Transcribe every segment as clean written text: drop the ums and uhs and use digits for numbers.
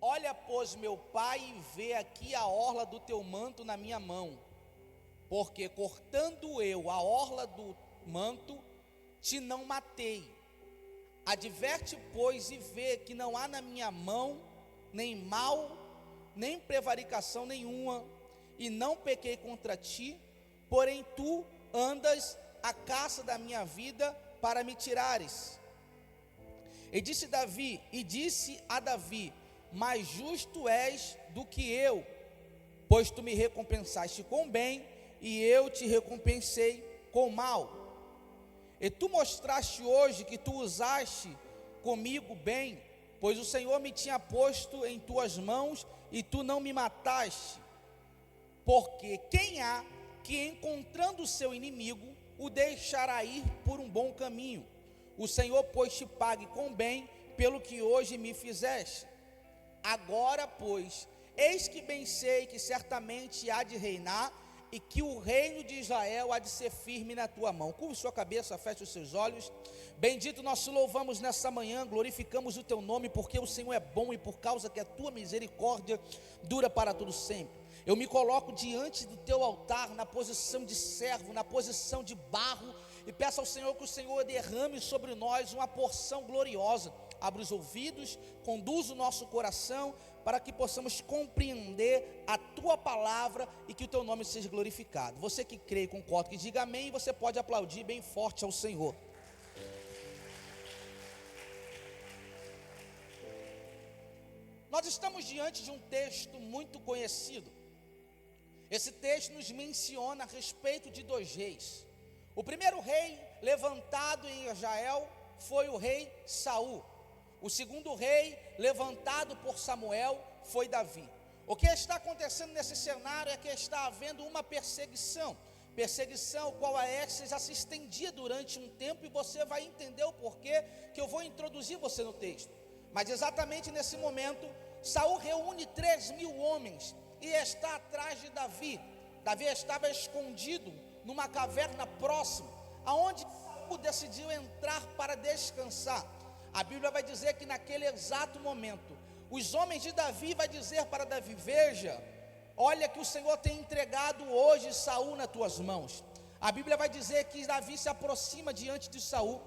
Olha, pois, meu pai, e vê aqui a orla do teu manto na minha mão, porque cortando eu a orla do manto, te não matei. Adverte, pois, e vê que não há na minha mão nem mal, nem prevaricação nenhuma, e não pequei contra ti, porém tu andas à caça da minha vida para me tirares. E disse a Davi: mais justo és do que eu, pois tu me recompensaste com bem, e eu te recompensei com mal. E tu mostraste hoje que tu usaste comigo bem, pois o Senhor me tinha posto em tuas mãos, e tu não me mataste. Porque quem há que, encontrando o seu inimigo, o deixará ir por um bom caminho? O Senhor, pois, te pague com bem pelo que hoje me fizeste. Agora, pois, eis que bem sei que certamente há de reinar, e que o reino de Israel há de ser firme na tua mão. Curva sua cabeça, feche os seus olhos. Bendito, nós te louvamos nessa manhã, glorificamos o teu nome, porque o Senhor é bom e por causa que a tua misericórdia dura para todo sempre. Eu me coloco diante do teu altar, na posição de servo, na posição de barro, e peço ao Senhor que o Senhor derrame sobre nós uma porção gloriosa. Abre os ouvidos, conduz o nosso coração, para que possamos compreender a tua palavra e que o teu nome seja glorificado. Você que crê e concorda, que diga amém, e você pode aplaudir bem forte ao Senhor. Nós estamos diante de um texto muito conhecido. Esse texto nos menciona a respeito de dois reis. O primeiro rei levantado em Israel foi o rei Saul. O segundo rei levantado por Samuel foi Davi. O que está acontecendo nesse cenário é que está havendo uma perseguição, qual essa já se estendia durante um tempo, e você vai entender o porquê, que eu vou introduzir você no texto. Mas exatamente nesse momento, Saul reúne 3.000 homens e está atrás de Davi. Davi estava escondido numa caverna próxima, aonde Saul decidiu entrar para descansar. A Bíblia vai dizer que naquele exato momento, os homens de Davi vai dizer para Davi: veja, olha que o Senhor tem entregado hoje Saul nas tuas mãos. A Bíblia vai dizer que Davi se aproxima diante de Saul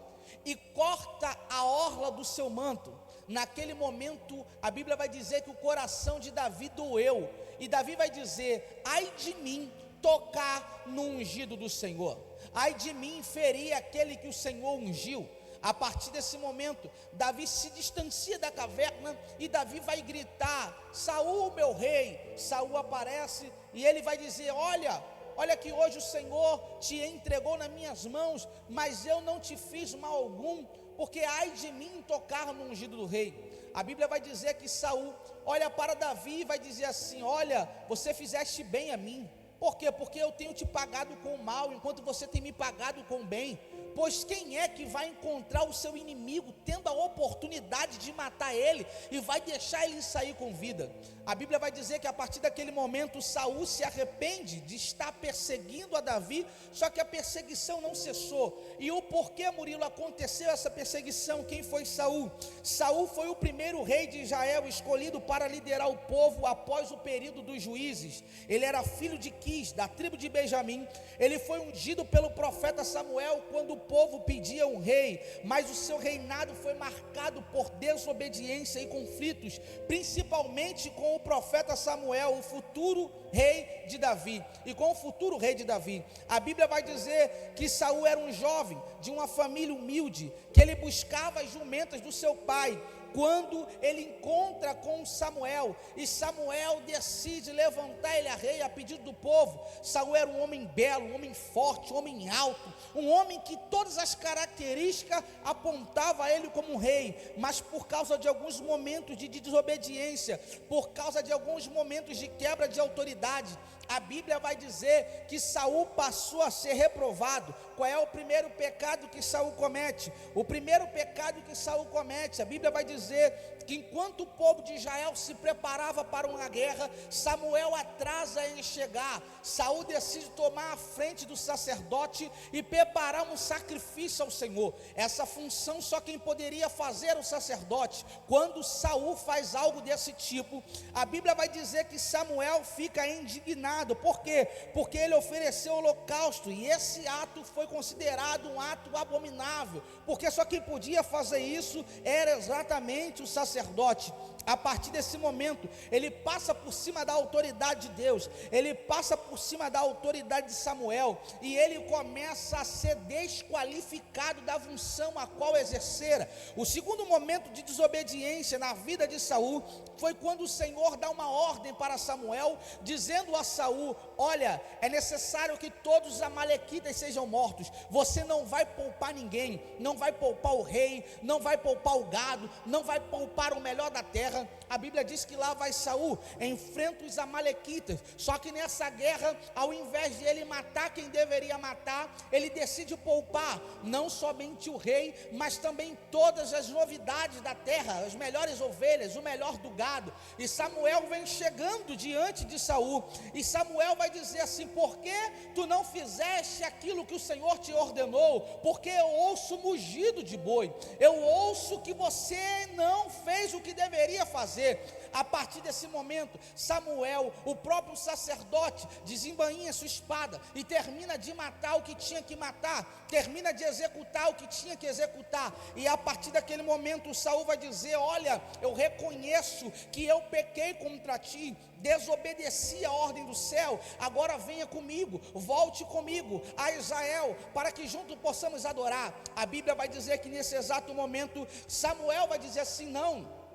e corta a orla do seu manto. Naquele momento, a Bíblia vai dizer que o coração de Davi doeu, e Davi vai dizer: ai de mim tocar no ungido do Senhor, ai de mim ferir aquele que o Senhor ungiu. A partir desse momento, Davi se distancia da caverna e Davi vai gritar: Saul, meu rei. Saul aparece e ele vai dizer: olha que hoje o Senhor te entregou nas minhas mãos, mas eu não te fiz mal algum, porque ai de mim tocar no ungido do rei. A Bíblia vai dizer que Saul olha para Davi e vai dizer assim: olha, você fizeste bem a mim. Por quê? Porque eu tenho te pagado com mal, enquanto você tem me pagado com bem. Pois quem é que vai encontrar o seu inimigo tendo a oportunidade de matar ele e vai deixar ele sair com vida? A Bíblia vai dizer que a partir daquele momento Saul se arrepende de estar perseguindo a Davi, só que a perseguição não cessou. E o porquê, Murilo, aconteceu essa perseguição? Quem foi Saul? Saul foi o primeiro rei de Israel escolhido para liderar o povo após o período dos juízes. Ele era filho de Quis, da tribo de Benjamim. Ele foi ungido pelo profeta Samuel quando o povo pedia um rei, mas o seu reinado foi marcado por desobediência e conflitos, principalmente com o profeta Samuel, o futuro rei de Davi. E com o futuro rei de Davi, a Bíblia vai dizer que Saul era um jovem de uma família humilde, que ele buscava as jumentas do seu pai. Quando ele encontra com Samuel, e Samuel decide levantar ele a rei a pedido do povo. Saul era um homem belo, um homem forte, um homem alto, um homem que todas as características apontavam a ele como um rei, mas por causa de alguns momentos de desobediência, por causa de alguns momentos de quebra de autoridade, a Bíblia vai dizer que Saul passou a ser reprovado. qual é o primeiro pecado que Saul comete? O primeiro pecado que Saul comete, a Bíblia vai dizer que enquanto o povo de Israel se preparava para uma guerra, Samuel atrasa em chegar. Saul decide tomar a frente do sacerdote e preparar um sacrifício ao Senhor. Essa função só quem poderia fazer era o sacerdote. Quando Saul faz algo desse tipo, a Bíblia vai dizer que Samuel fica indignado. Por quê? Porque ele ofereceu holocausto, e esse ato foi considerado um ato abominável, porque só quem podia fazer isso era exatamente o sacerdote. A partir desse momento, ele passa por cima da autoridade de Deus, ele passa por cima da autoridade de Samuel, e ele começa a ser desqualificado da função a qual exercera. O segundo momento de desobediência na vida de Saul foi quando o Senhor dá uma ordem para Samuel, dizendo a Saul: olha, é necessário que todos os amalequitas sejam mortos. Você não vai poupar ninguém, não vai poupar o rei, não vai poupar o gado, não vai poupar o melhor da terra. A Bíblia diz que lá vai Saul, enfrenta os amalequitas. Só que nessa guerra, ao invés de ele matar quem deveria matar, ele decide poupar não somente o rei, mas também todas as novidades da terra, as melhores ovelhas, o melhor do gado. E Samuel vem chegando diante de Saul, e Samuel vai dizer assim: por que tu não fizeste aquilo que o Senhor te ordenou? Porque eu ouço mugido de boi, eu ouço que você não fez o que deveria fazer. A partir desse momento, Samuel, o próprio sacerdote, desembainha sua espada e termina de matar o que tinha que matar, termina de executar o que tinha que executar. E a partir daquele momento, Saul vai dizer: olha, eu reconheço que eu pequei contra ti, desobedeci a ordem do céu, agora venha comigo, volte comigo a Israel, para que juntos possamos adorar. A Bíblia vai dizer que nesse exato momento, Samuel vai dizer assim: não,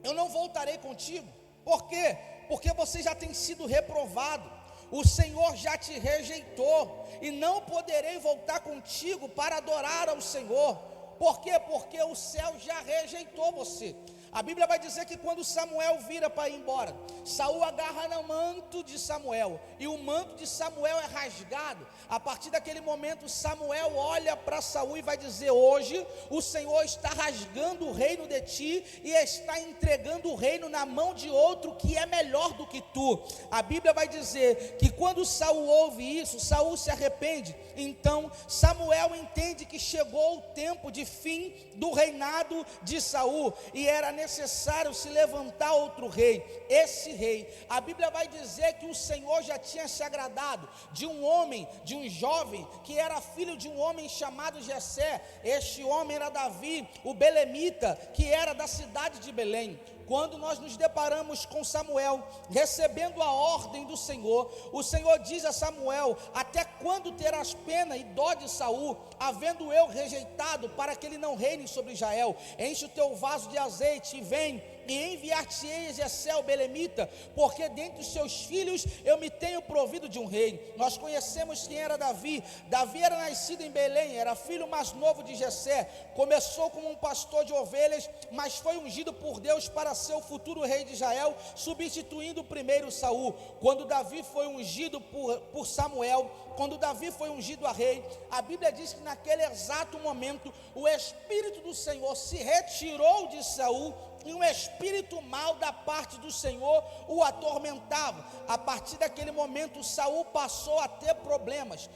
eu não voltarei contigo. Por quê? Porque você já tem sido reprovado, o Senhor já te rejeitou, e não poderei voltar contigo para adorar ao Senhor. Por quê? Porque o céu já rejeitou você. A Bíblia vai dizer que quando Samuel vira para ir embora, Saul agarra no manto de Samuel, e o manto de Samuel é rasgado. A partir daquele momento, Samuel olha para Saul e vai dizer: hoje o Senhor está rasgando o reino de ti e está entregando o reino na mão de outro que é melhor do que tu. A Bíblia vai dizer que quando Saul ouve isso, Saul se arrepende. Então Samuel entende que chegou o tempo de fim do reinado de Saul, e era necessário se levantar outro rei. Esse rei, a Bíblia vai dizer que o Senhor já tinha se agradado de um homem, de um jovem, que era filho de um homem chamado Jessé. Este homem era Davi, o belemita, que era da cidade de Belém. Quando nós nos deparamos com Samuel, recebendo a ordem do Senhor, o Senhor diz a Samuel: até quando terás pena e dó de Saul, havendo eu rejeitado, para que ele não reine sobre Israel? Enche o teu vaso de azeite e vem, e enviar-te-ei Jessé o belemita, porque dentre os seus filhos eu me tenho provido de um rei. Nós conhecemos quem era Davi. Davi era nascido em Belém, era filho mais novo de Jessé. Começou como um pastor de ovelhas, mas foi ungido por Deus para ser o futuro rei de Israel, substituindo o primeiro Saul. Quando Davi foi ungido por Samuel, quando Davi foi ungido a rei, a Bíblia diz que naquele exato momento o Espírito do Senhor se retirou de Saul, e um espírito mau da parte do Senhor o atormentava. A partir daquele momento, Saul passou a ter problemas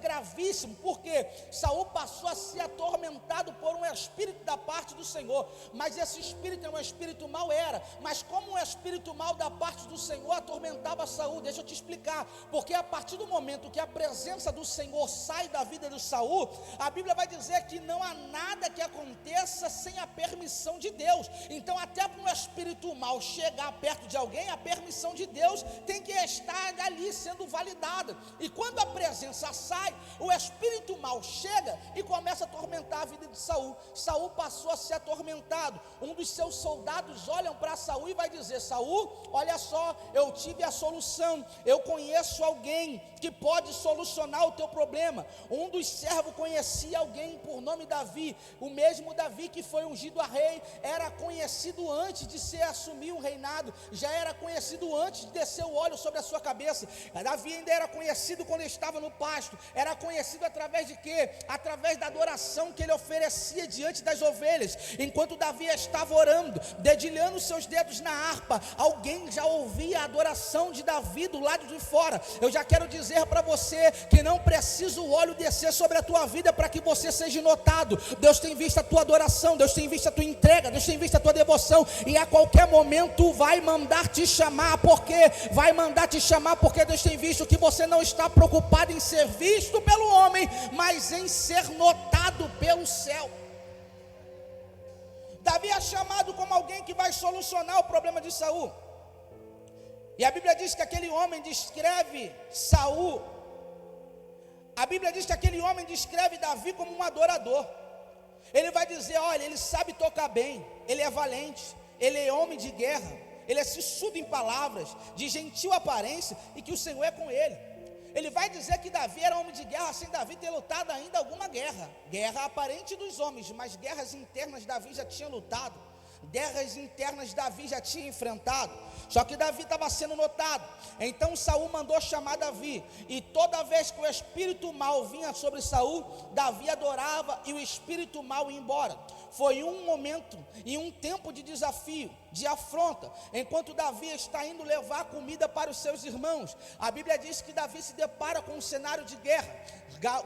gravíssimos, porque Saul passou a ser atormentado por um espírito da parte do Senhor. Mas esse espírito é um espírito mau, mas como um espírito mau da parte do Senhor atormentava Saul, deixa eu te explicar. Porque a partir do momento que a presença do Senhor sai da vida de Saul, a Bíblia vai dizer que não há nada que aconteça sem a permissão de Deus. Então, até para um espírito mau chegar perto de alguém, a permissão de Deus tem que estar ali sendo validada. E quando a presença sai, o espírito mau chega e começa a atormentar a vida de Saul. Saul passou a ser atormentado. Um dos seus soldados olham para Saul e vai dizer: Saul, olha só, eu tive a solução, eu conheço alguém que pode solucionar o teu problema. Um dos servos conhecia alguém por nome Davi, o mesmo Davi que foi ungido a rei, era conhecido conhecido antes de se assumir um reinado, já era conhecido antes de descer o óleo sobre a sua cabeça. Davi ainda era conhecido quando estava no pasto, era conhecido através de quê? Através da adoração que ele oferecia diante das ovelhas. Enquanto Davi estava orando, dedilhando seus dedos na harpa, alguém já ouvia a adoração de Davi do lado de fora. Eu já quero dizer para você que não precisa o óleo descer sobre a tua vida para que você seja notado. Deus tem visto a tua adoração, Deus tem visto a tua entrega, Deus tem visto a tua devoção, e a qualquer momento vai mandar te chamar. Porque vai mandar te chamar porque Deus tem visto que você não está preocupado em ser visto pelo homem, mas em ser notado pelo céu. Davi é chamado como alguém que vai solucionar o problema de Saul. E a Bíblia diz que aquele homem descreve Saul. A Bíblia diz que aquele homem descreve Davi como um adorador. Ele vai dizer, olha, ele sabe tocar bem, ele é valente, ele é homem de guerra, ele é sisudo em palavras, de gentil aparência, e que o Senhor é com ele. Ele vai dizer que Davi era homem de guerra, sem Davi ter lutado ainda alguma guerra. Guerra aparente dos homens, mas guerras internas Davi já tinha lutado. Guerras internas Davi já tinha enfrentado. Só que Davi estava sendo notado. Então Saul mandou chamar Davi, e toda vez que o espírito mau vinha sobre Saul, Davi adorava e o espírito mau ia embora. Foi um momento e um tempo de desafio, de afronta, enquanto Davi está indo levar comida para os seus irmãos. A Bíblia diz que Davi se depara com um cenário de guerra.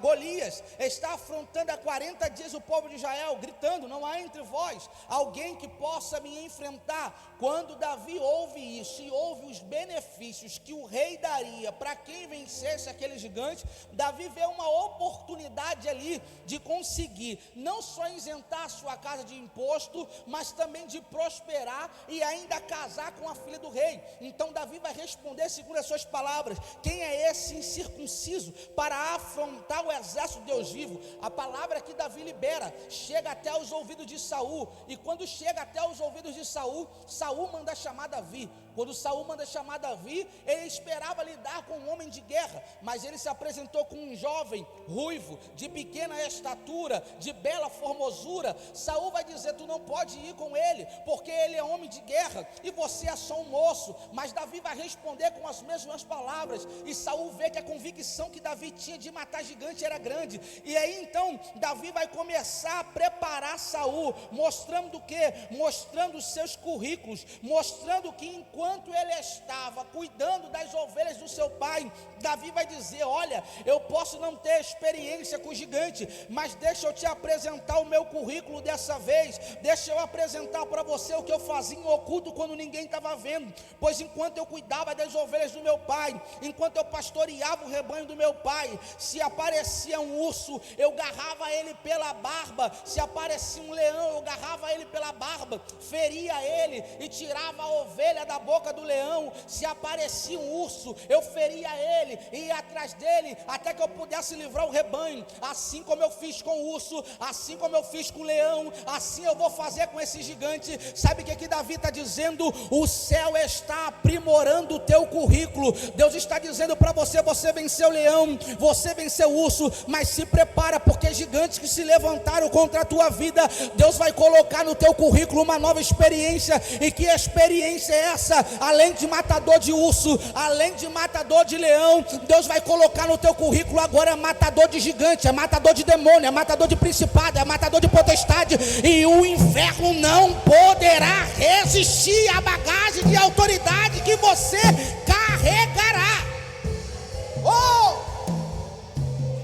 Golias está afrontando há 40 dias o povo de Israel, gritando, não há entre vós alguém que possa me enfrentar. Quando Davi ouve isso e ouve os benefícios que o rei daria para quem vencesse aquele gigante, Davi vê uma oportunidade ali de conseguir não só isentar a sua casa de imposto, mas também de prosperar e ainda casar com a filha do rei. Então Davi vai responder segundo as suas palavras: quem é esse incircunciso para afrontar o exército de Deus vivo? A palavra que Davi libera chega até os ouvidos de Saul, e quando chega até os ouvidos de Saul, Saul manda chamar Davi. Quando Saul manda chamar Davi, ele esperava lidar com um homem de guerra, mas ele se apresentou com um jovem ruivo, de pequena estatura, de bela formosura. Saul vai dizer: tu não pode ir com ele, porque ele é homem de guerra e você é só um moço. Mas Davi vai responder com as mesmas palavras, e Saul vê que a convicção que Davi tinha de matar gigante era grande. E aí então Davi vai começar a preparar Saul, mostrando o quê? Mostrando os seus currículos, mostrando que enquanto ele estava cuidando das ovelhas do seu pai, Davi vai dizer: olha, eu posso não ter experiência com o gigante, mas deixa eu te apresentar o meu currículo dessa vez. Deixa eu apresentar para você o que eu fazia em oculto quando ninguém estava vendo. Pois enquanto eu cuidava das ovelhas do meu pai, enquanto eu pastoreava o rebanho do meu pai, se aparecia um urso, eu agarrava ele pela barba. Se aparecia um leão, eu agarrava ele pela barba, feria ele e tirava a ovelha da boca do leão. Se aparecia um urso, eu feria ele e ia atrás dele até que eu pudesse livrar o rebanho. Assim como eu fiz com o urso, assim como eu fiz com o leão, assim eu vou fazer com esse gigante. Sabe o que Davi está dizendo? O céu está aprimorando o teu currículo. Deus está dizendo para você: você venceu o leão, você venceu o urso, mas se prepara, porque gigantes que se levantaram contra a tua vida, Deus vai colocar no teu currículo uma nova experiência. E que experiência é essa? Além de matador de urso, além de matador de leão, Deus vai colocar no teu currículo agora matador de gigante, é matador de demônio, é matador de principado, é matador de potestade. E o inferno não poderá resistir à bagagem de autoridade que você carregará.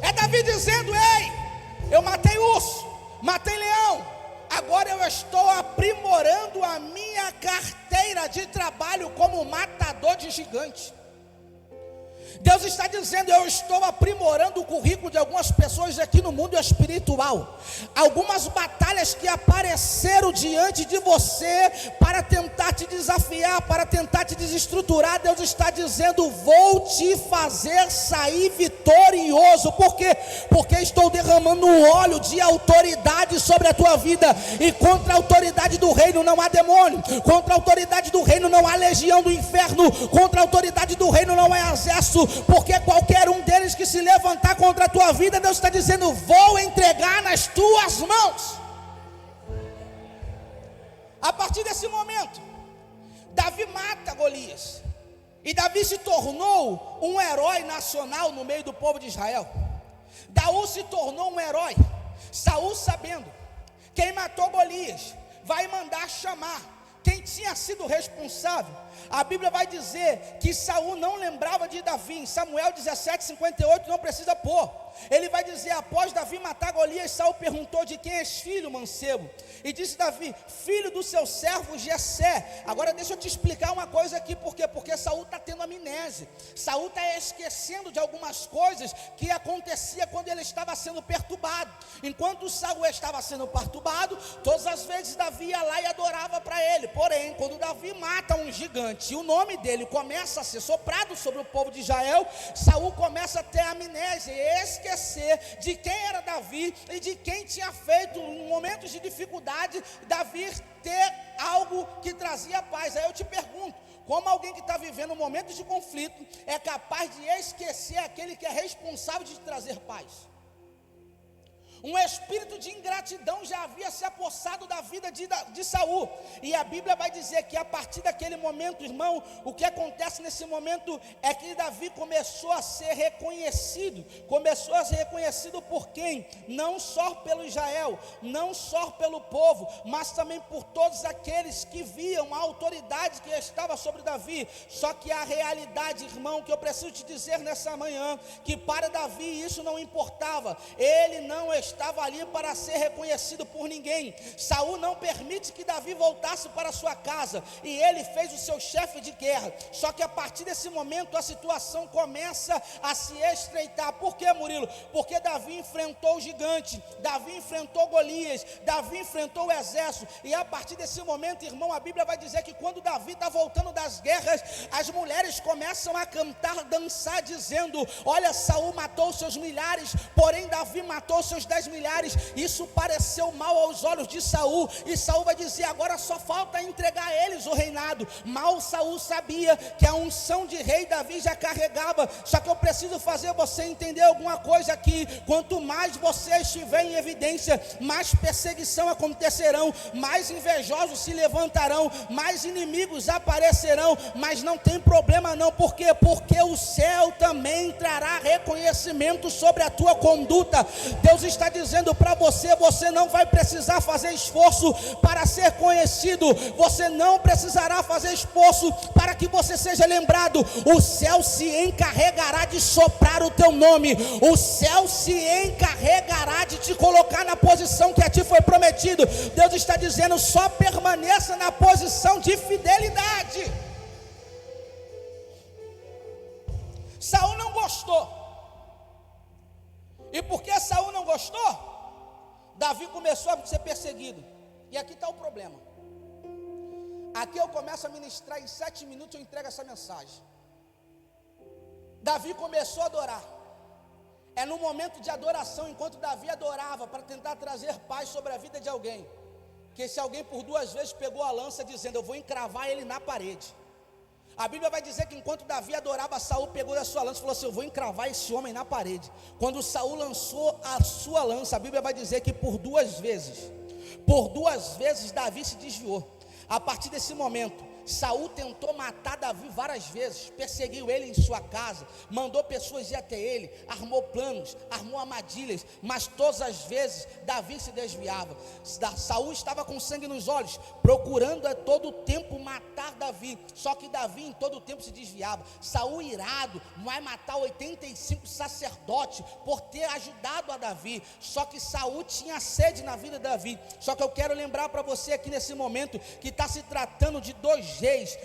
É Davi dizendo: ei, eu matei urso, matei leão, agora eu estou aprimorando a minha carteira de trabalho como matador de gigante. Deus está dizendo: eu estou aprimorando o currículo de algumas pessoas aqui no mundo espiritual. Algumas batalhas que apareceram diante de você para tentar te desafiar, para tentar te desestruturar, Deus está dizendo: vou te fazer sair vitorioso. Por quê? Porque estou derramando um óleo de autoridade sobre a tua vida. E contra a autoridade do reino não há demônio, contra a autoridade do reino não há legião do inferno, contra a autoridade do reino não há exército. Porque qualquer um deles que se levantar contra a tua vida, Deus está dizendo: vou entregar nas tuas mãos. A partir desse momento, Davi mata Golias. E Davi se tornou um herói nacional no meio do povo de Israel. Davi se tornou um herói. Saul, sabendo quem matou Golias, vai mandar chamar quem tinha sido responsável. A Bíblia vai dizer que Saul não lembrava de Davi. Em Samuel 17:58, não precisa pôr. Ele vai dizer: após Davi matar Golias, Saul perguntou: de quem és filho, mancebo? E disse Davi: filho do seu servo Jessé. Agora deixa eu te explicar uma coisa aqui. Por quê? Porque Saul está tendo amnésia. Saul está esquecendo de algumas coisas que acontecia quando ele estava sendo perturbado. Enquanto Saul estava sendo perturbado, todas as vezes Davi ia lá e adorava para ele. Porém, quando Davi mata um gigante e o nome dele começa a ser soprado sobre o povo de Israel, Saul começa a ter amnésia e esquecer de quem era Davi e de quem tinha feito em momentos de dificuldade Davi ter algo que trazia paz. Aí eu te pergunto, como alguém que está vivendo momentos de conflito é capaz de esquecer aquele que é responsável de trazer paz? Um espírito de ingratidão já havia se apossado da vida de Saul. E a Bíblia vai dizer que a partir daquele momento, irmão, o que acontece nesse momento é que Davi começou a ser reconhecido. Começou a ser reconhecido por quem? Não só pelo Israel, não só pelo povo, mas também por todos aqueles que viam a autoridade que estava sobre Davi. Só que a realidade, irmão, que eu preciso te dizer nessa manhã, que para Davi isso não importava. Ele não estava ali para ser reconhecido por ninguém. Saul não permite que Davi voltasse para sua casa, e ele fez o seu chefe de guerra. Só que a partir desse momento a situação começa a se estreitar. Por quê, Murilo? Porque Davi enfrentou o gigante, Davi enfrentou Golias, Davi enfrentou o exército. E a partir desse momento, irmão, a Bíblia vai dizer que quando Davi está voltando das guerras, as mulheres começam a cantar, dançar, dizendo: olha, Saul matou seus milhares, porém Davi matou seus 10 milhares. Isso pareceu mal aos olhos de Saul, e Saul vai dizer: agora só falta entregar a eles o reinado. Mal Saul sabia que a unção de rei Davi já carregava. Só que eu preciso fazer você entender alguma coisa aqui. Quanto mais você estiver em evidência, mais perseguição acontecerão, mais invejosos se levantarão, mais inimigos aparecerão. Mas não tem problema não. Por quê? Porque o céu também trará reconhecimento sobre a tua conduta. Deus está dizendo para você: você não vai precisar fazer esforço para ser conhecido, você não precisará fazer esforço para que você seja lembrado. O céu se encarregará de soprar o teu nome, o céu se encarregará de te colocar na posição que a ti foi prometido. Deus está dizendo: só permaneça na posição de fidelidade. Saul não gostou. E porque Saul não gostou, Davi começou a ser perseguido. E aqui está o problema. Aqui eu começo a ministrar, em 7 minutos eu entrego essa mensagem. Davi começou a adorar. É no momento de adoração, enquanto Davi adorava para tentar trazer paz sobre a vida de alguém, que esse alguém por 2 vezes pegou a lança dizendo: eu vou encravar ele na parede. A Bíblia vai dizer que enquanto Davi adorava, Saul pegou a sua lança e falou assim: eu vou encravar esse homem na parede. Quando Saul lançou a sua lança, a Bíblia vai dizer que por 2 vezes Davi se desviou. A partir desse momento, Saul tentou matar Davi várias vezes, perseguiu ele em sua casa, mandou pessoas ir até ele, armou planos, armou armadilhas, mas todas as vezes Davi se desviava. Saul estava com sangue nos olhos, procurando a todo tempo matar Davi, só que Davi em todo tempo se desviava. Saul, irado, vai matar 85 sacerdotes por ter ajudado a Davi. Só que Saul tinha sede na vida de Davi. Só que eu quero lembrar para você aqui nesse momento que está se tratando de dois reis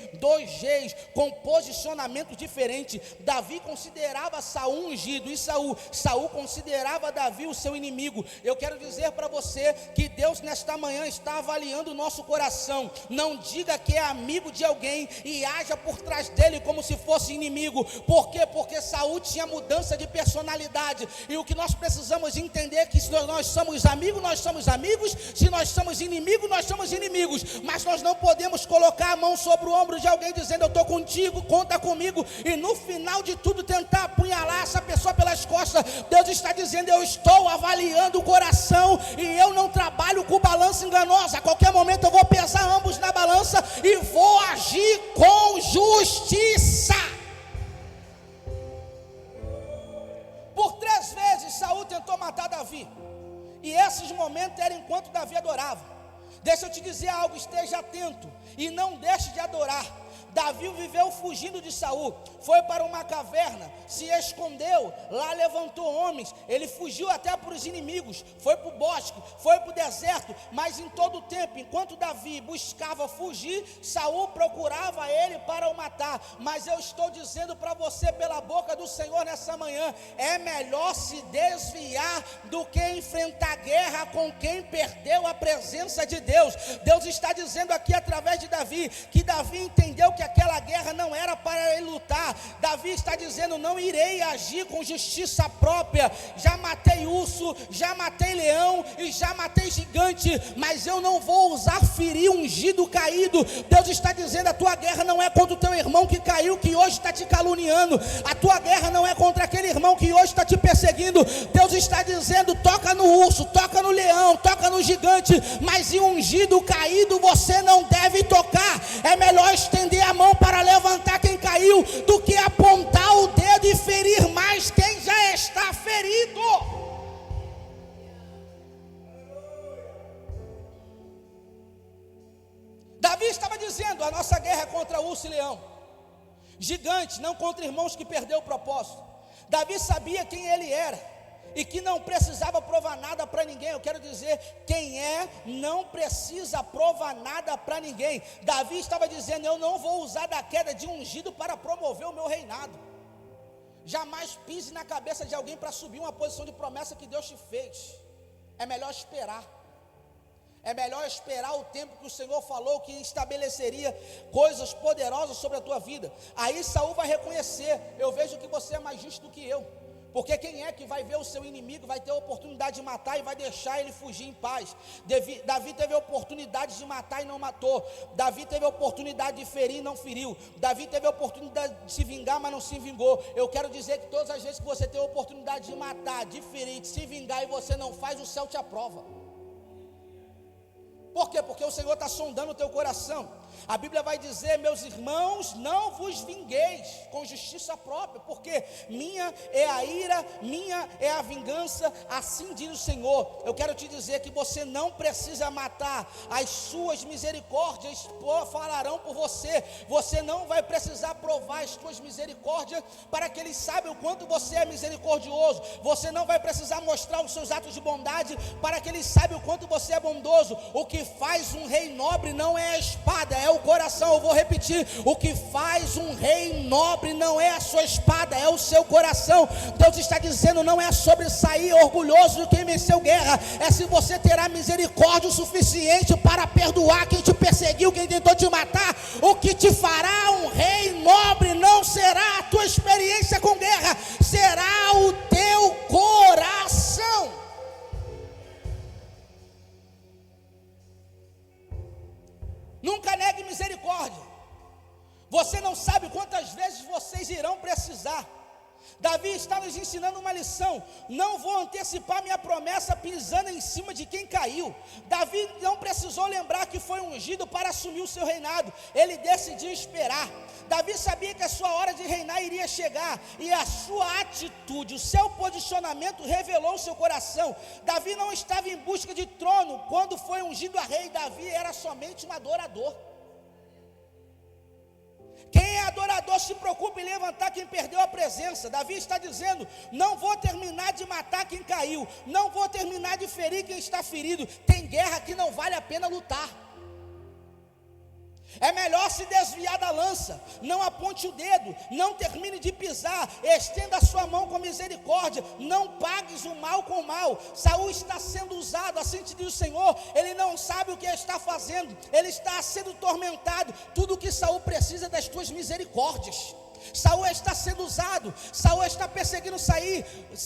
com posicionamento diferente. Davi considerava Saul ungido e Saul considerava Davi o seu inimigo. Eu quero dizer para você que Deus nesta manhã está avaliando o nosso coração. Não diga que é amigo de alguém e haja por trás dele como se fosse inimigo. Por quê? Porque Saul tinha mudança de personalidade. E o que nós precisamos entender é que se nós somos amigos, nós somos amigos. Se nós somos inimigos, nós somos inimigos. Mas nós não podemos colocar a mão sobre o ombro de alguém dizendo: eu estou contigo, conta comigo, e no final de tudo tentar apunhalar essa pessoa pelas costas. Deus está dizendo: eu estou avaliando o coração e eu não trabalho com balança enganosa. A qualquer momento eu vou pesar ambos na balança e vou agir com justiça. Por 3 vezes Saul tentou matar Davi, e esses momentos eram enquanto Davi adorava. Deixa eu te dizer algo, esteja atento e não deixe de adorar. Davi viveu fugindo de Saul, foi para uma caverna, se escondeu, lá levantou homens, ele fugiu até para os inimigos, foi para o bosque, foi para o deserto, mas em todo o tempo, enquanto Davi buscava fugir, Saul procurava ele para o matar. Mas eu estou dizendo para você pela boca do Senhor nessa manhã: é melhor se desviar do que enfrentar guerra com quem perdeu a presença de Deus. Deus está dizendo aqui através de Davi, que Davi entendeu que aquela guerra não era para ele lutar. Davi está dizendo: não irei agir com justiça própria. Já matei urso, já matei leão e já matei gigante, mas eu não vou usar ferir ungido caído. Deus está dizendo: a tua guerra não é contra o teu irmão que caiu, que hoje está te caluniando. A tua guerra não é contra aquele irmão que hoje está te perseguindo. Deus está dizendo: toca no urso, toca no leão, toca no gigante, mas em ungido caído você não deve tocar. É melhor estender a mão para levantar quem caiu do que apontar o dedo e ferir mais quem já está ferido. Davi estava dizendo: a nossa guerra é contra urso e leão, gigante, não contra irmãos que perdeu o propósito. Davi sabia quem ele era e que não precisava provar nada para ninguém. Eu quero dizer, quem é não precisa provar nada para ninguém. Davi estava dizendo: eu não vou usar da queda de ungido para promover o meu reinado. Jamais pise na cabeça de alguém para subir uma posição de promessa que Deus te fez. É melhor esperar. É melhor esperar o tempo que o Senhor falou que estabeleceria coisas poderosas sobre a tua vida. Aí Saul vai reconhecer: eu vejo que você é mais justo do que eu. Porque quem é que vai ver o seu inimigo, vai ter a oportunidade de matar e vai deixar ele fugir em paz? Davi teve a oportunidade de matar e não matou. Davi teve a oportunidade de ferir e não feriu. Davi teve a oportunidade de se vingar, mas não se vingou. Eu quero dizer que todas as vezes que você tem a oportunidade de matar, de ferir, de se vingar e você não faz, o céu te aprova. Por quê? Porque o Senhor está sondando o teu coração. A Bíblia vai dizer: meus irmãos, não vos vingueis com justiça própria, porque minha é a ira, minha é a vingança, assim diz o Senhor. Eu quero te dizer que você não precisa matar, as suas misericórdias falarão por você. Você não vai precisar provar as suas misericórdias para que eles saibam o quanto você é misericordioso. Você não vai precisar mostrar os seus atos de bondade para que eles saibam o quanto você é bondoso. O que faz um rei nobre não é a espada, é o coração. Eu vou repetir: o que faz um rei nobre não é a sua espada, é o seu coração. Deus está dizendo: não é sobre sair orgulhoso de quem venceu guerra, é se você terá misericórdia o suficiente para perdoar quem te perseguiu, quem tentou te matar. O que te fará um rei nobre não será a tua experiência com guerra, será o teu coração. Nunca negue misericórdia. Você não sabe quantas vezes vocês irão precisar. Davi está nos ensinando uma lição: não vou antecipar minha promessa pisando em cima de quem caiu. Davi não precisou lembrar que foi ungido para assumir o seu reinado, ele decidiu esperar. Davi sabia que a sua hora de reinar iria chegar, e a sua atitude, o seu posicionamento revelou o seu coração. Davi não estava em busca de trono quando foi ungido a rei. Davi era somente um adorador. Quem é adorador se preocupa em levantar quem perdeu a presença. Davi está dizendo: não vou terminar de matar quem caiu, não vou terminar de ferir quem está ferido. Tem guerra que não vale a pena lutar. É melhor se desviar da lança, não aponte o dedo, não termine de pisar, estenda a sua mão com misericórdia, não pagues o mal com o mal. Saul está sendo usado, assim te diz o Senhor, ele não sabe o que está fazendo, ele está sendo tormentado. Tudo o que Saul precisa é das tuas misericórdias. Saul está sendo usado, Saul está perseguindo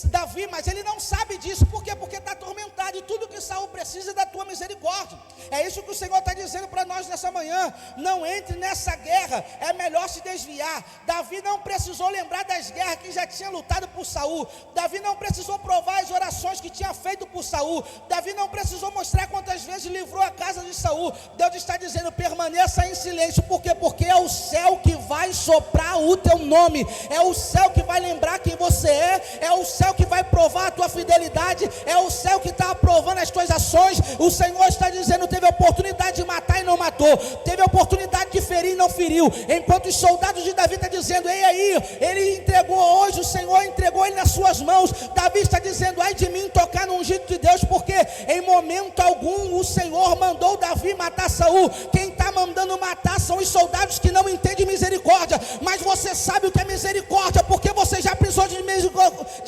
Davi, mas ele não sabe disso. Por quê? Porque está atormentado, e tudo que Saul precisa é da tua misericórdia. É isso que o Senhor está dizendo para nós nessa manhã. Não entre nessa guerra, é melhor se desviar. Davi não precisou lembrar das guerras que já tinha lutado por Saul. Davi não precisou provar as orações que tinha feito por Saul. Davi não precisou mostrar quantas vezes livrou a casa de Saul. Deus está dizendo: permaneça em silêncio. Por quê? Porque é o céu que vai soprar o teu nome, é o céu que vai lembrar quem você é o céu que vai provar a tua fidelidade, é o céu que está aprovando as tuas ações. O Senhor está dizendo: teve a oportunidade de matar e não matou, teve a oportunidade de ferir e não feriu, enquanto os soldados de Davi estão dizendo: ei aí, ele entregou hoje, o Senhor entregou ele nas suas mãos. Davi está dizendo: ai de mim tocar no ungido de Deus, porque em momento algum o Senhor mandou Davi matar Saul. Quem está mandando matar são os soldados que não entendem misericórdia. Mas você sabe o que é misericórdia, porque você já precisou de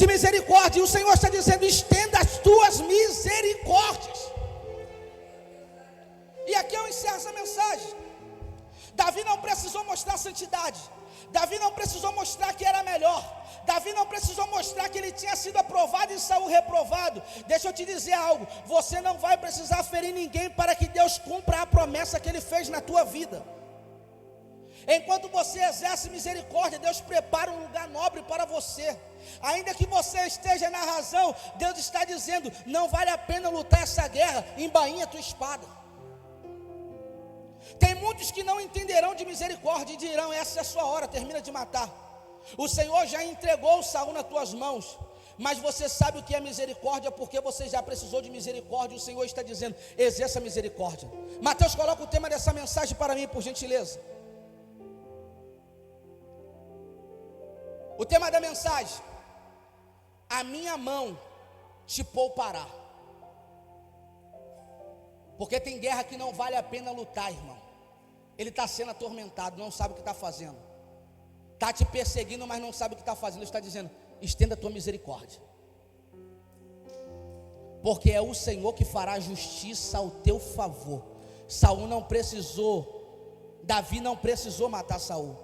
misericórdia, e o Senhor está dizendo: estenda as tuas misericórdias. E aqui eu encerro essa mensagem. Davi não precisou mostrar santidade, Davi não precisou mostrar que era melhor, Davi não precisou mostrar que ele tinha sido aprovado e Saul reprovado. Deixa eu te dizer algo: você não vai precisar ferir ninguém para que Deus cumpra a promessa que ele fez na tua vida. Enquanto você exerce misericórdia, Deus prepara um lugar nobre para você. Ainda que você esteja na razão, Deus está dizendo: não vale a pena lutar essa guerra, embainha a tua espada. Tem muitos que não entenderão de misericórdia e dirão: essa é a sua hora, termina de matar. O Senhor já entregou Saul nas tuas mãos, mas você sabe o que é misericórdia, porque você já precisou de misericórdia. O Senhor está dizendo: exerça misericórdia. Mateus, coloca o tema dessa mensagem para mim, por gentileza. O tema da mensagem: a minha mão te poupará. Porque tem guerra que não vale a pena lutar, irmão. Ele está sendo atormentado, não sabe o que está fazendo, está te perseguindo, mas não sabe o que está fazendo. Ele está dizendo: estenda a tua misericórdia, porque é o Senhor que fará justiça ao teu favor. Davi não precisou matar Saul.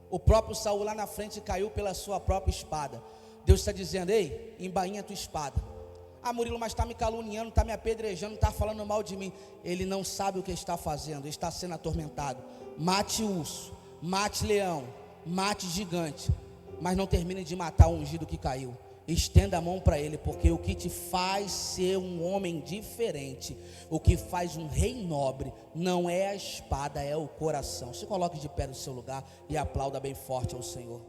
O próprio Saul lá na frente caiu pela sua própria espada. Deus está dizendo: ei, embainha a tua espada. Ah, Murilo, mas está me caluniando, está me apedrejando, está falando mal de mim. Ele não sabe o que está fazendo, está sendo atormentado. Mate urso, mate leão, mate gigante, mas não termine de matar o ungido que caiu. Estenda a mão para ele, porque o que te faz ser um homem diferente, o que faz um rei nobre, não é a espada, é o coração. Se coloque de pé no seu lugar e aplauda bem forte ao Senhor.